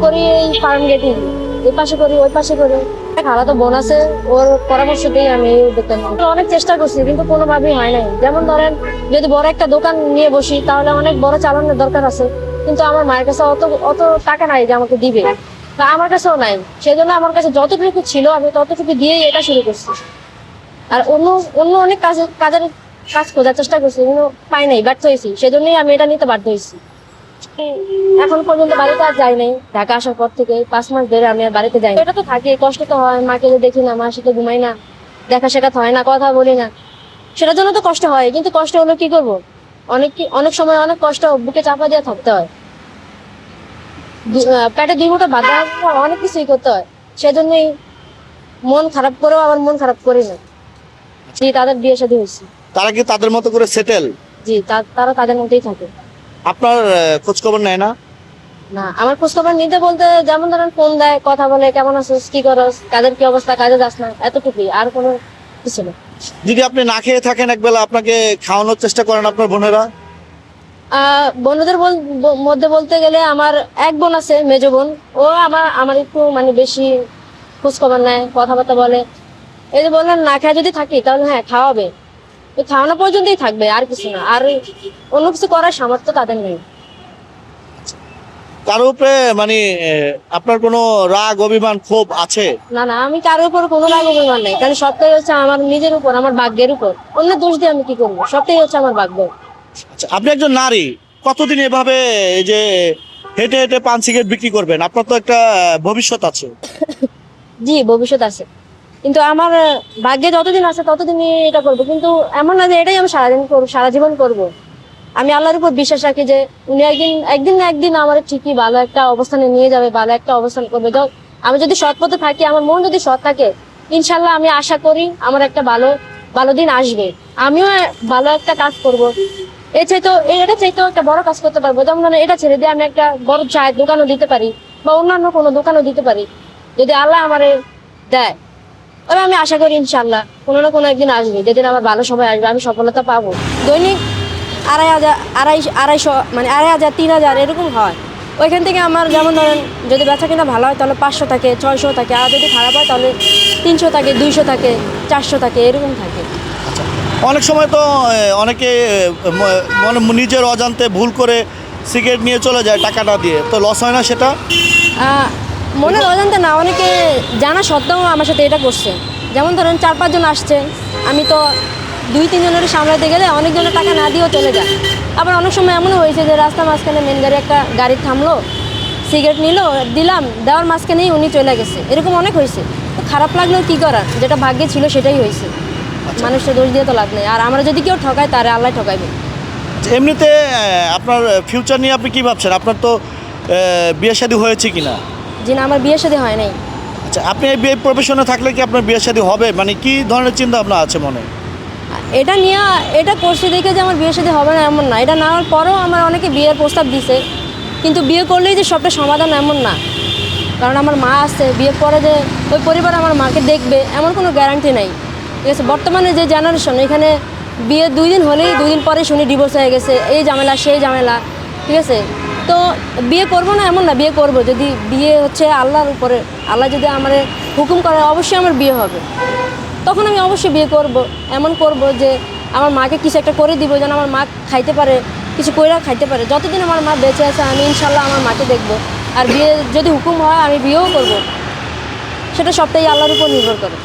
করি এই farm getting, এই পাশে করি ওই পাশে করি। খালাতো বোন আছে, ওর পরামর্শতেই আমি দোকান অনেক চেষ্টা করছি, কিন্তু কোনোভাবেই হয় নাই। যেমন ধরেন, যদি বড় একটা দোকান নিয়ে বসি তাহলে অনেক বড় চালানোর দরকার আছে, কিন্তু আমার মায়ের কাছে অত অত টাকা নাই যে আমাকে দিবে, বা আমার কাছেও নাই। সেজন্য আমার কাছে যতটুকু ছিল আমি ততটুকু দিয়েই এটা শুরু করছি। আর অন্য অন্য অনেক কাজ খোঁজার চেষ্টা করছি, কিন্তু পাই নাই, ব্যর্থ হয়েছি। সেজন্যই আমি এটা নিতে বাধ্য হয়েছি। এখন পর্যন্ত বাড়িতে আর যাই নাই। ঢাকা আসার পর থেকে 5 মাস ধরে আমি আর বাড়িতে যাই। এটা তো থাকে, কষ্ট তো হয়। মাকে তো দেখি না, মার সাথে ঘুমাই না, দেখা সাক্ষাৎ হয় না, কথা বলি না। সেটার জন্য তো কষ্ট হয়, কিন্তু কষ্ট হলো কি করবো, অনেক সময় অনেক কষ্ট বুকে চাপা দিয়ে থাকতে হয়। পেটে 2 মুঠো ভাত দেওয়ার জন্য অনেক কিছুই করতে হয়। সেজন্যই মন খারাপ করেও আবার মন খারাপ করি না। জি, তাদের বিয়ে শাদী হয়েছে। তারা কি তাদের মতো করে সেটেল? জি, তারা তাদের মধ্যেই থাকে। আপনার খোঁজ খবর নেয় না? না, আমার খোঁজ খবর নিতে বলতে যেমন ধরেন ফোন দেয়, কথা বলে, কেমন আছিস, কি করস, কাজের কি অবস্থা, কাজে যাস না, এতটুকুই, আর কোনো কিছু না। যদি আপনি না খেয়ে থাকেন একবেলা, আপনাকে খাওয়ানোর চেষ্টা করেন আপনার বোনেরা? বোনদের মধ্যে বলতে গেলে আমার এক বোন আছে, মেজো বোন। ও আমার একটু মানে বেশি খোঁজ খবর নেয়, কথাবার্তা বলে। এই যে বললাম, না খেয়ে যদি থাকি তাহলে হ্যাঁ খাওয়াবে, ওই খাওয়ানো পর্যন্তই থাকবে, আর কিছু না। আর অন্য কিছু করার সামর্থ্য তাদের নেই। কারো উপরে মানে আপনার কোনো রাগ অভিমান ক্ষোভ আছে? না না, আমি কারোর উপর কোনো রাগ অভিমান নেই, কারণ সবটাই হচ্ছে আমার নিজের উপর, আমার ভাগ্যের উপর। অন্য দোষ দিয়ে আমি কি করবো, সবটাই হচ্ছে আমার ভাগ্য। আচ্ছা, আপনি একজন নারী, কতদিন এভাবে এই যে হেঁটে হেঁটে পান সিগারেট বিক্রি করবেন? আপনার তো একটা ভবিষ্যৎ আছে। জি, ভবিষ্যৎ আছে, কিন্তু আমার ভাগ্যে যতদিন আছে ততদিনই এটা করবো। কিন্তু এমন না যে এটাই আমি সারাদিন করবো, সারা জীবন করবো। আমি আল্লাহর উপর বিশ্বাস রাখি যে উনি একদিন না একদিন আমার ঠিকই ভালো একটা অবস্থানে নিয়ে যাবে, ভালো একটা অবস্থান করবে। আমি যদি সৎ পথে থাকি, আমার মন যদি সৎ থাকে, ইনশাল্লাহ আমি আশা করি আমার একটা ভালো ভালো দিন আসবে। আমিও ভালো একটা কাজ করব। এটা চাইতো একটা বড় কাজ করতে পারবো। যেমন ধরেন, এটা ছেড়ে দিয়ে আমি একটা বড় চায়ের দোকানও দিতে পারি, বা অন্যান্য কোনো দোকানও দিতে পারি, যদি আল্লাহ আমারে দেয়। তবে আমি আশা করি ইনশাল্লাহ কোনো না কোনো একদিন আসবে, যেদিন আমার ভালো সময় আসবে, আমি সফলতা পাবো। দৈনিক 2,500 মানে 2,500 3,000 এরকম হয়। ওইখান থেকে আমার যেমন ধরেন, যদি বেচা কিনা ভালো হয় তাহলে 500 থাকে, 600 থাকে, আর যদি খারাপ হয় তাহলে 300 থাকে, 200 থাকে, 400 থাকে, এরকম থাকে। অনেক সময় তো অনেকে মানে নিজের অজান্তে ভুল করে সিগারেট নিয়ে চলে যায় টাকা না দিয়ে, তো লস হয় না সেটা? মনের অজান্তে না, অনেকে জানা সত্ত্বেও আমার সাথে এটা করছে। যেমন ধরেন 4-5 জন আসছে, আমি তো 2-3 জনের সামলাতে গেলে অনেকজনের টাকা না দিয়েও চলে যায়। আবার অনেক সময় এমনও হয়েছে যে রাস্তা মাঝখানে মেন একটা গাড়ি থামলো, সিগারেট নিল, দিলাম, দেওয়ার মাঝখানেই উনি চলে গেছে। এরকম অনেক হয়েছে। তো খারাপ লাগলেও কি করার, যেটা ভাগ্যে ছিল সেটাই হয়েছে। মানুষের দোষ দিয়ে তো লাভ নেই। আর আমরা যদি কেউ ঠকায়, তারে আল্লাহ ঠকাইবে। এমনিতে আপনার ফিউচার নিয়ে আপনি কি ভাবছেন? আপনার তো বিয়ে শাদী হয়েছে কিনা? জি না, আমার বিয়ের সাথে হয় নাই। আচ্ছা, আপনি এই বিয়ে প্রফেশনে থাকলে কি আপনার বিয়ে শাদী হবে? মানে কি ধরনের চিন্তা ভাবনা আছে মনে? এটা করছে দেখে যে আমার বিয়ের সাথে হবে না এমন না। এটা নেওয়ার পরেও আমার অনেকে বিয়ের প্রস্তাব দিছে, কিন্তু বিয়ে করলেই যে সবটা সমাধান এমন না। কারণ আমার মা আছে, বিয়ের পরে যে ওই পরিবার আমার মাকে দেখবে এমন কোনো গ্যারান্টি নাই। ঠিক আছে, বর্তমানে যে জেনারেশন, এখানে বিয়ে 2 দিন হলেই 2 দিন পরে শুনি ডিভোর্স হয়ে গেছে, এই ঝামেলা সেই ঝামেলা। ঠিক আছে, তো বিয়ে করবো না এমন না, বিয়ে করব। যদি বিয়ে হচ্ছে আল্লাহর উপরে, আল্লাহ যদি আমার হুকুম করে অবশ্যই আমার বিয়ে হবে, তখন আমি অবশ্যই বিয়ে করব। এমন করব যে আমার মাকে কিছু একটা করে দিব, যেন আমার মা খাইতে পারে, কিছু কইরা খাইতে পারে। যতদিন আমার মা বেঁচে আছে আমি ইনশাল্লাহ আমার মাকে দেখব। আর বিয়ে যদি হুকুম হয় আমি বিয়েও করব, সেটা সবটাই আল্লাহর উপর নির্ভর করে।